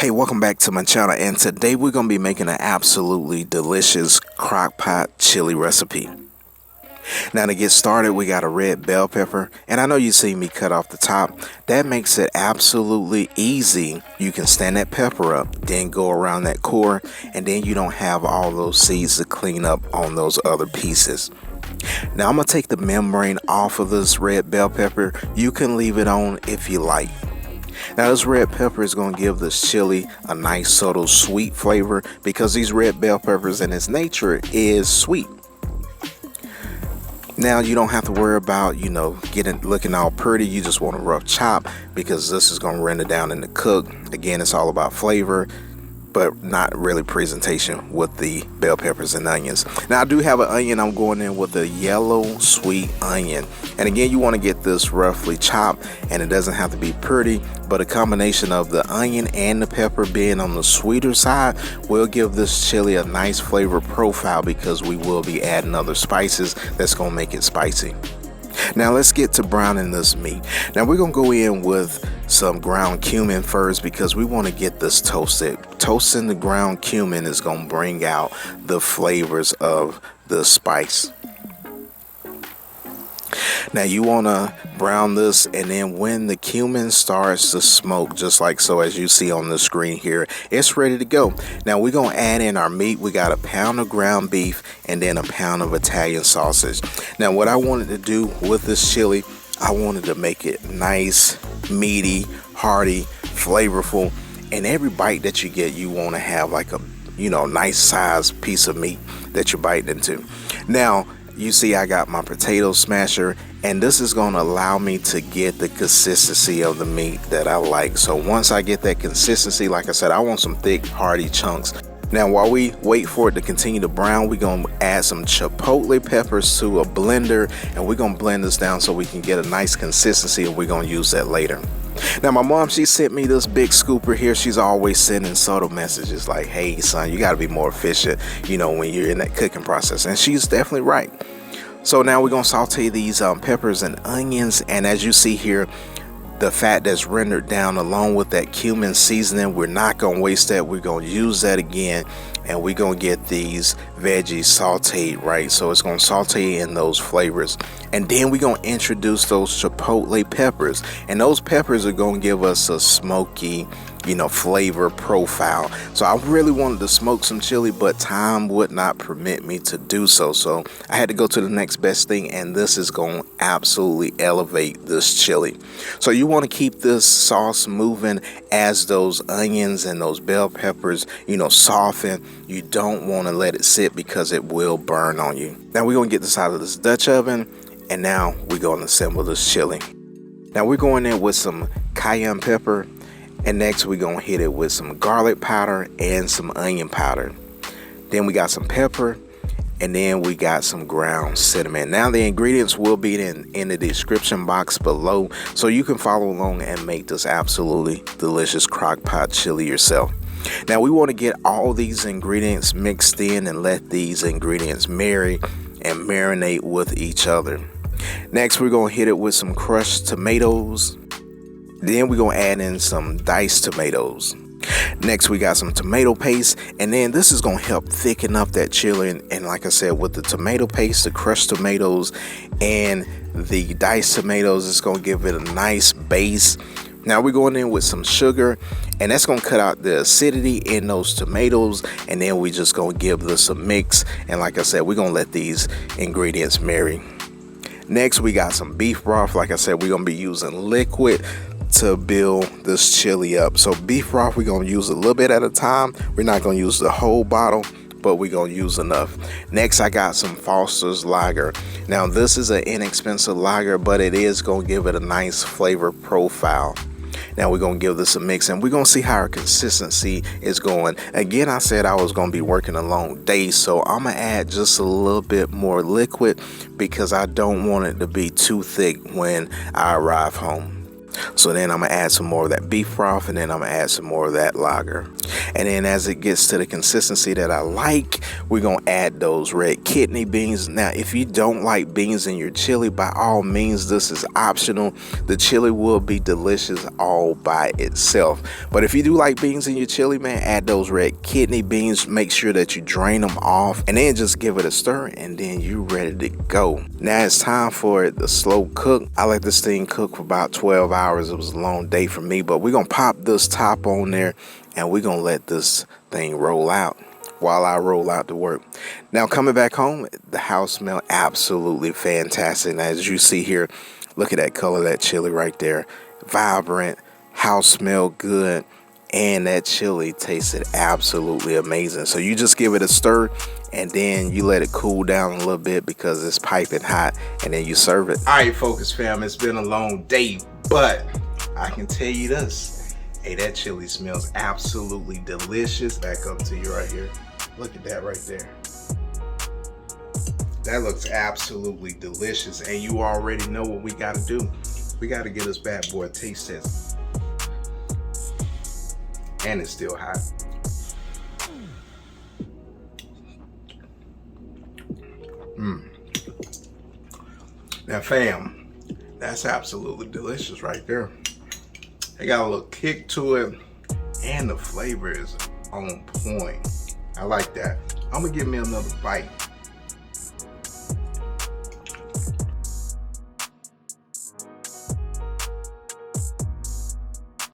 Hey, welcome back to my channel, and today we're going to be making an absolutely delicious crockpot chili recipe. Now to get started, we got a red bell pepper, and I know you see me cut off the top. That makes it absolutely easy. You can stand that pepper up, then go around that core, and then you don't have all those seeds to clean up on those other pieces. Now I'm going to take the membrane off of this red bell pepper. You can leave it on if you like. Now this red pepper is going to give this chili a nice subtle sweet flavor because these red bell peppers in its nature is sweet. Now you don't have to worry about, looking all pretty. You just want a rough chop because this is going to render down in the cook. Again, it's all about flavor, but not really presentation with the bell peppers and onions. Now I do have an onion. I'm going in with a yellow sweet onion. And again, you want to get this roughly chopped, and it doesn't have to be pretty, but a combination of the onion and the pepper being on the sweeter side will give this chili a nice flavor profile because we will be adding other spices that's going to make it spicy. Now let's get to browning this meat. Now we're going to go in with some ground cumin first because we want to get this toasted. Toasting the ground cumin is going to bring out the flavors of the spice. Now you want to brown this, and then when the cumin starts to smoke, just like so as you see on the screen here, it's ready to go. Now we're going to add in our meat. We got a pound of ground beef and then a pound of Italian sausage. Now what I wanted to do with this chili, I wanted to make it nice, meaty, hearty, flavorful, and every bite that you get, you want to have like a nice sized piece of meat that you're biting into. Now you see I got my potato smasher, and this is going to allow me to get the consistency of the meat that I like. So once I get that consistency, like I said, I want some thick, hearty chunks. Now while we wait for it to continue to brown, we're going to add some chipotle peppers to a blender, and we're going to blend this down so we can get a nice consistency, and we're going to use that later. Now my mom, she sent me this big scooper here. She's always sending subtle messages like, hey son, you got to be more efficient, when you're in that cooking process. And she's definitely right. So now we're going to saute these peppers and onions, and as you see here, the fat that's rendered down along with that cumin seasoning, we're not going to waste that. We're going to use that again, and we're going to get these veggies sauteed, right? So it's going to saute in those flavors, and then we're going to introduce those chipotle peppers, and those peppers are going to give us a smoky flavor profile. So I really wanted to smoke some chili, but time would not permit me to do so. So I had to go to the next best thing, and this is going to absolutely elevate this chili. So you want to keep this sauce moving as those onions and those bell peppers, soften. You don't want to let it sit because it will burn on you. Now we're going to get this out of this Dutch oven, and now we're going to assemble this chili. Now we're going in with some cayenne pepper, and next we're going to hit it with some garlic powder and some onion powder. Then we got some pepper, and then we got some ground cinnamon. Now the ingredients will be in the description box below, so you can follow along and make this absolutely delicious crockpot chili yourself. Now we want to get all these ingredients mixed in and let these ingredients marry and marinate with each other. Next we're going to hit it with some crushed tomatoes. Then we're going to add in some diced tomatoes. Next we got some tomato paste, and then this is going to help thicken up that chili, and like I said, with the tomato paste, the crushed tomatoes and the diced tomatoes, it's going to give it a nice base. Now we're going in with some sugar, and that's going to cut out the acidity in those tomatoes, and then we just going to give this a mix, and like I said, we're going to let these ingredients marry. Next we got some beef broth. Like I said, we're going to be using liquid to build this chili up. So beef broth, we're going to use a little bit at a time. We're not going to use the whole bottle, but we're going to use enough. Next I got some Foster's lager. Now this is an inexpensive lager, but it is going to give it a nice flavor profile. Now we're going to give this a mix, and we're going to see how our consistency is going. Again, I said I was going to be working a long day, so I'm going to add just a little bit more liquid because I don't want it to be too thick when I arrive home. So then I'm gonna add some more of that beef broth, and then I'm gonna add some more of that lager. And then as it gets to the consistency that I like, we're gonna add those red kidney beans. Now, if you don't like beans in your chili, by all means, this is optional. The chili will be delicious all by itself. But if you do like beans in your chili, man, add those red kidney beans. Make sure that you drain them off, and then just give it a stir, and then you're ready to go. Now it's time for the slow cook. I let this thing cook for about 12 hours. It was a long day for me, but we're gonna pop this top on there, and we're gonna let this thing roll out while I roll out to work. Now coming back home, the house smell absolutely fantastic. Now, as you see here, look at that color of that chili right there. Vibrant, house smell good, and that chili tasted absolutely amazing. So you just give it a stir, and then you let it cool down a little bit because it's piping hot, and then you serve it. All right, Focus fam, it's been a long day, but I can tell you this. Hey, that chili smells absolutely delicious. Back up to you right here. Look at that right there. That looks absolutely delicious, and you already know what we gotta do. We gotta get this bad boy a taste test. And it's still hot. Now fam, that's absolutely delicious right there. It got a little kick to it, and the flavor is on point. I like that. I'm gonna give me another bite.